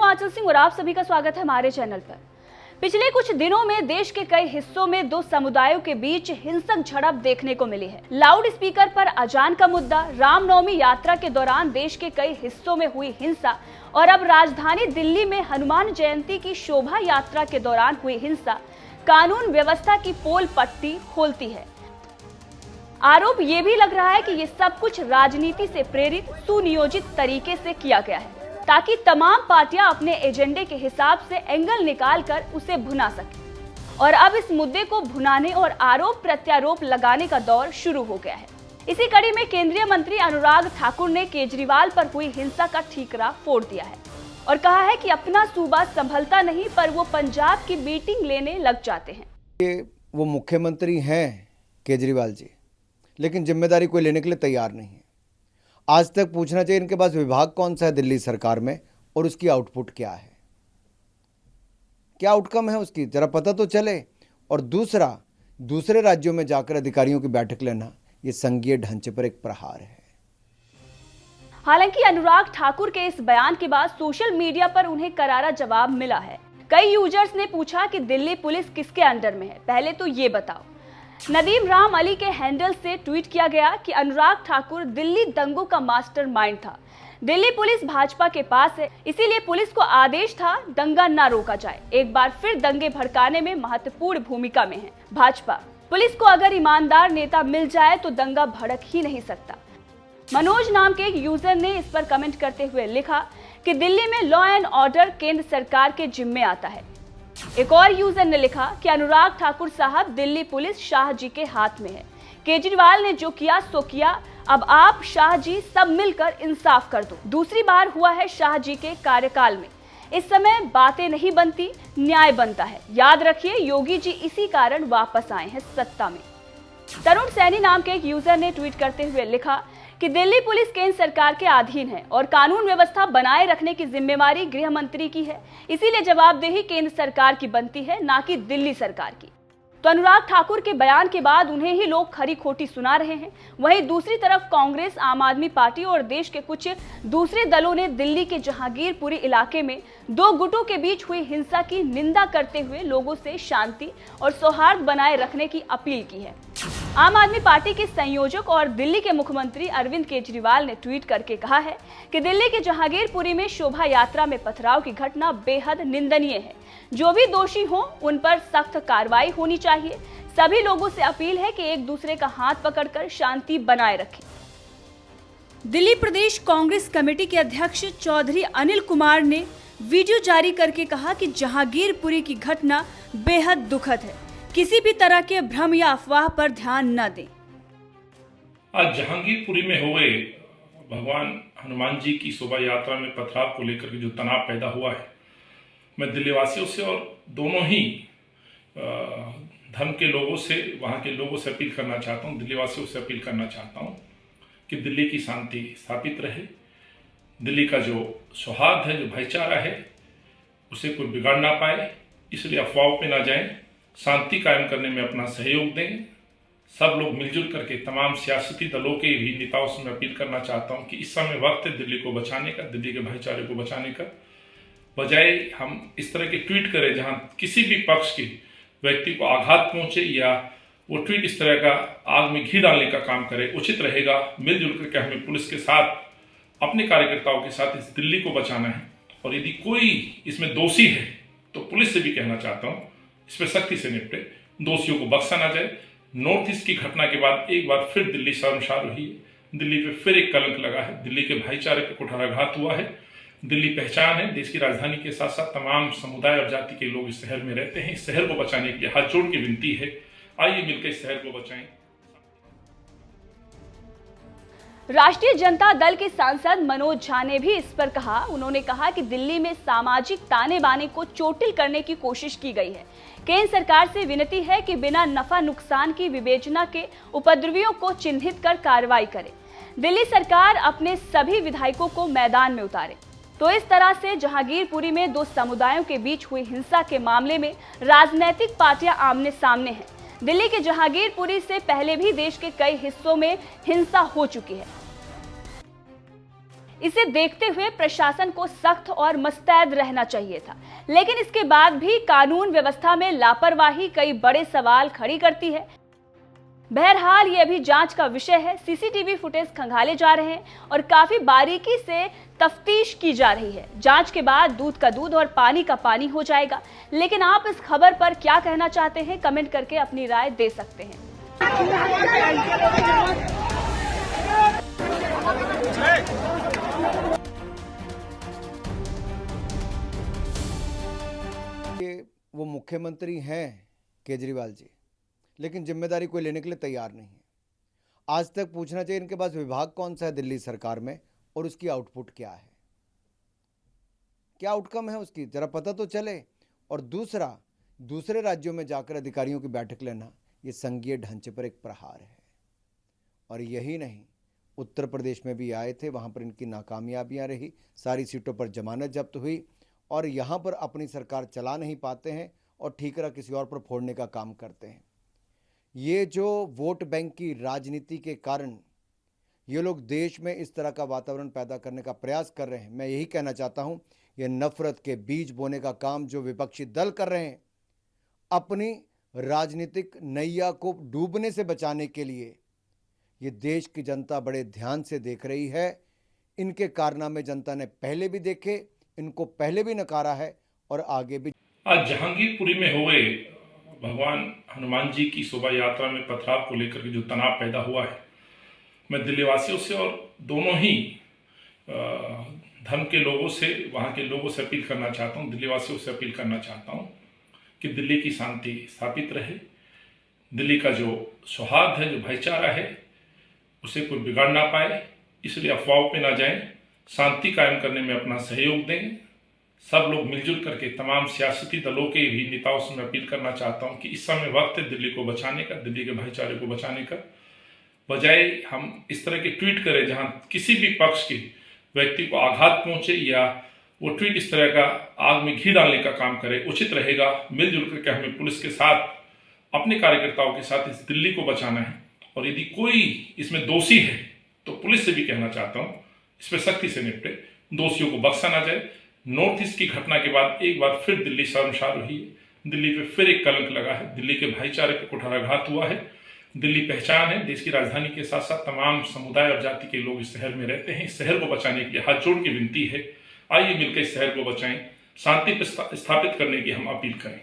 आंचल सिंह और आप सभी का स्वागत है हमारे चैनल पर। पिछले कुछ दिनों में देश के कई हिस्सों में दो समुदायों के बीच हिंसक झड़प देखने को मिली है। लाउड स्पीकर पर अजान का मुद्दा, रामनवमी यात्रा के दौरान देश के कई हिस्सों में हुई हिंसा और अब राजधानी दिल्ली में हनुमान जयंती की शोभा यात्रा के दौरान हुई हिंसा कानून व्यवस्था की पोल पट्टी खोलती है। आरोप ये भी लग रहा है कि ये सब कुछ राजनीति से प्रेरित सुनियोजित तरीके से किया गया है ताकि तमाम पार्टियां अपने एजेंडे के हिसाब से एंगल निकालकर उसे भुना सकें। और अब इस मुद्दे को भुनाने और आरोप प्रत्यारोप लगाने का दौर शुरू हो गया है। इसी कड़ी में केंद्रीय मंत्री अनुराग ठाकुर ने केजरीवाल पर हुई हिंसा का ठीकरा फोड़ दिया है और कहा है कि अपना सूबा संभलता नहीं पर वो पंजाब की मीटिंग लेने लग जाते हैं। वो मुख्यमंत्री हैं केजरीवाल जी, लेकिन जिम्मेदारी कोई लेने के लिए तैयार नहीं है। आज तक पूछना चाहिए इनके पास विभाग कौन सा है दिल्ली सरकार में और उसकी आउटपुट क्या है, क्या आउटकम है उसकी, जरा पता तो चले। और दूसरे राज्यों में जाकर अधिकारियों की बैठक लेना ये संघीय ढांचे पर एक प्रहार है। हालांकि अनुराग ठाकुर के इस बयान के बाद सोशल मीडिया पर उन्हें करारा जवाब मिला है। कई यूजर्स ने पूछा कि दिल्ली पुलिस किसके अंडर में है, पहले तो ये बताओ। नदीम राम अली के हैंडल से ट्वीट किया गया कि अनुराग ठाकुर दिल्ली दंगों का मास्टरमाइंड था। दिल्ली पुलिस भाजपा के पास है, इसीलिए पुलिस को आदेश था दंगा न रोका जाए। एक बार फिर दंगे भड़काने में महत्वपूर्ण भूमिका में है भाजपा। पुलिस को अगर ईमानदार नेता मिल जाए तो दंगा भड़क ही नहीं सकता। मनोज नाम के एक यूजर ने इस पर कमेंट करते हुए लिखा कि दिल्ली में लॉ एंड ऑर्डर केंद्र सरकार के जिम्मे आता है। एक और यूजर ने लिखा कि अनुराग ठाकुर साहब दिल्ली पुलिस शाह जी के हाथ में है। केजरीवाल ने जो किया सो किया, अब आप शाह जी सब मिलकर इंसाफ कर दो। दूसरी बार हुआ है शाह जी के कार्यकाल में। इस समय बातें नहीं बनती, न्याय बनता है। याद रखिए योगी जी इसी कारण वापस आए हैं सत्ता में। तरुण सैनी नाम के एक यूजर ने ट्वीट करते हुए लिखा कि दिल्ली पुलिस केंद्र सरकार के अधीन है और कानून व्यवस्था बनाए रखने की जिम्मेवारी गृह मंत्री की है, इसीलिए जवाबदेही केंद्र सरकार की बनती है, ना कि दिल्ली सरकार की। तो अनुराग ठाकुर के बयान के बाद उन्हें ही लोग खरी खोटी सुना रहे हैं। वहीं दूसरी तरफ कांग्रेस, आम आदमी पार्टी और देश के कुछ दूसरे दलों ने दिल्ली के जहांगीरपुरी इलाके में दो गुटों के बीच हुई हिंसा की निंदा करते हुए लोगों से शांति और सौहार्द बनाए रखने की अपील की है। आम आदमी पार्टी के संयोजक और दिल्ली के मुख्यमंत्री अरविंद केजरीवाल ने ट्वीट करके कहा है कि दिल्ली के जहांगीरपुरी में शोभा यात्रा में पथराव की घटना बेहद निंदनीय है। जो भी दोषी हो उन पर सख्त कार्रवाई होनी चाहिए। सभी लोगों से अपील है कि एक दूसरे का हाथ पकड़कर शांति बनाए रखें। दिल्ली प्रदेश कांग्रेस कमेटी के अध्यक्ष चौधरी अनिल कुमार ने वीडियो जारी करके कहा कि जहांगीरपुरी की घटना बेहद दुखद है। किसी भी तरह के भ्रम या अफवाह पर ध्यान न दें। आज जहांगीरपुरी में हुए भगवान हनुमान जी की शोभा यात्रा में पथराव को लेकर के जो तनाव पैदा हुआ है, मैं दिल्ली वासियों से और दोनों ही धर्म के लोगों से, वहाँ के लोगों से अपील करना चाहता हूँ, दिल्ली वासियों से अपील करना चाहता हूँ कि दिल्ली की शांति स्थापित रहे। दिल्ली का जो सौहार्द है, जो भाईचारा है, उसे कोई बिगाड़ ना पाए, इसलिए अफवाहों पे ना जाएं। शांति कायम करने में अपना सहयोग दें। सब लोग मिलजुल करके, तमाम सियासती दलों के भी नेताओं से मैं अपील करना चाहता हूं कि इस समय वक्त है दिल्ली को बचाने का, दिल्ली के भाईचारे को बचाने का। बजाय हम इस तरह के ट्वीट करें जहां किसी भी पक्ष के व्यक्ति को आघात पहुंचे या वो ट्वीट इस तरह का आग में घी डालने का काम करे, उचित रहेगा मिलजुल करके हमें पुलिस के साथ, अपने कार्यकर्ताओं के साथ इस दिल्ली को बचाना है। और यदि कोई इसमें दोषी है तो पुलिस से भी कहना चाहता हूँ इस पर सख्ती से निपटे, दोषियों को बख्शा ना जाए। नॉर्थ ईस्ट की घटना के बाद एक बार फिर दिल्ली शर्मसार हुई है। दिल्ली पे फिर एक कलंक लगा है। दिल्ली के भाईचारे पे कुठाराघात हुआ है। दिल्ली पहचान है, देश की राजधानी के साथ साथ तमाम समुदाय और जाति के लोग इस शहर में रहते हैं। इस शहर को बचाने के लिए हाथ जोड़ की विनती है, आइए मिलकर इस शहर को बचाएं। राष्ट्रीय जनता दल के सांसद मनोज झा ने भी इस पर कहा। उन्होंने कहा कि दिल्ली में सामाजिक ताने बाने को चोटिल करने की कोशिश की गई है। केंद्र सरकार से विनती है कि बिना नफा नुकसान की विवेचना के उपद्रवियों को चिन्हित कर कार्रवाई करे। दिल्ली सरकार अपने सभी विधायकों को मैदान में उतारे। तो इस तरह से जहांगीरपुरी में दो समुदायों के बीच हुई हिंसा के मामले में राजनीतिक पार्टियां आमने सामने हैं। दिल्ली के जहांगीरपुरी से पहले भी देश के कई हिस्सों में हिंसा हो चुकी है। इसे देखते हुए प्रशासन को सख्त और मुस्तैद रहना चाहिए था, लेकिन इसके बाद भी कानून व्यवस्था में लापरवाही कई बड़े सवाल खड़ी करती है। बहरहाल ये अभी जांच का विषय है। सीसीटीवी फुटेज खंगाले जा रहे हैं और काफी बारीकी से तफ्तीश की जा रही है। जांच के बाद दूध का दूध और पानी का पानी हो जाएगा। लेकिन आप इस खबर पर क्या कहना चाहते हैं, कमेंट करके अपनी राय दे सकते हैं। वो मुख्यमंत्री हैं केजरीवाल जी, लेकिन जिम्मेदारी कोई लेने के लिए तैयार नहीं है। आज तक पूछना चाहिए इनके पास विभाग कौन सा है दिल्ली सरकार में और उसकी आउटपुट क्या है, क्या आउटकम है उसकी, जरा पता तो चले। और दूसरा, दूसरे राज्यों में जाकर अधिकारियों की बैठक लेना, ये संघीय ढांचे पर एक प्रहार है। और यही नहीं, उत्तर प्रदेश में भी आए थे, वहाँ पर इनकी नाकामयाबियाँ रही, सारी सीटों पर जमानत जब्त हुई और यहाँ पर अपनी सरकार चला नहीं पाते हैं और ठीकरा किसी और पर फोड़ने का काम करते हैं। ये जो वोट बैंक की राजनीति के कारण ये लोग देश में इस तरह का वातावरण पैदा करने का प्रयास कर रहे हैं। मैं यही कहना चाहता हूँ, ये नफरत के बीज बोने का काम जो विपक्षी दल कर रहे हैं, अपनी राजनीतिक नैया को डूबने से बचाने के लिए, ये देश की जनता बड़े ध्यान से देख रही है। इनके कारनामे जनता ने पहले भी देखे, इनको पहले भी नकारा है और आगे भी। आज जहांगीरपुरी में हुए भगवान हनुमान जी की शोभा यात्रा में पथराव को लेकर के जो तनाव पैदा हुआ है, मैं दिल्ली वासियों से और दोनों ही धर्म के लोगों से, वहाँ के लोगों से अपील करना चाहता हूँ, दिल्ली वासियों से अपील करना चाहता हूँ कि दिल्ली की शांति स्थापित रहे। दिल्ली का जो सौहार्द है, जो भाईचारा है, उसे कोई बिगाड़ ना पाए, इसलिए अफवाहों पे ना जाएं, शांति कायम करने में अपना सहयोग दें। सब लोग मिलजुल करके, तमाम सियासती दलों के भी नेताओं से मैं अपील करना चाहता हूं कि इस समय वक्त है दिल्ली को बचाने का, दिल्ली के भाईचारे को बचाने का। बजाय हम इस तरह के ट्वीट करें जहां किसी भी पक्ष के व्यक्ति को आघात पहुंचे या वो ट्वीट इस तरह का आग में घी डालने का काम करे, उचित रहेगा मिलजुल करके हमें पुलिस के साथ, अपने कार्यकर्ताओं के साथ इस दिल्ली को बचाना है। और यदि कोई इसमें दोषी है तो पुलिस से भी कहना चाहता हूं, इस पर सख्ती से निपटे, दोषियों को बख्शा ना जाए। नॉर्थ ईस्ट की घटना के बाद एक बार फिर दिल्ली शर्मसार रही है, दिल्ली पे फिर एक कलंक लगा है, दिल्ली के भाईचारे पे कुठाराघात हुआ है। दिल्ली पहचान है, देश की राजधानी के साथ साथ तमाम समुदाय और जाति के लोग इस शहर में रहते हैं। इस शहर को बचाने के लिए हाथ जोड़ के विनती है, आइए मिलकर इस शहर को बचाएं, शांति स्थापित करने की हम अपील करें।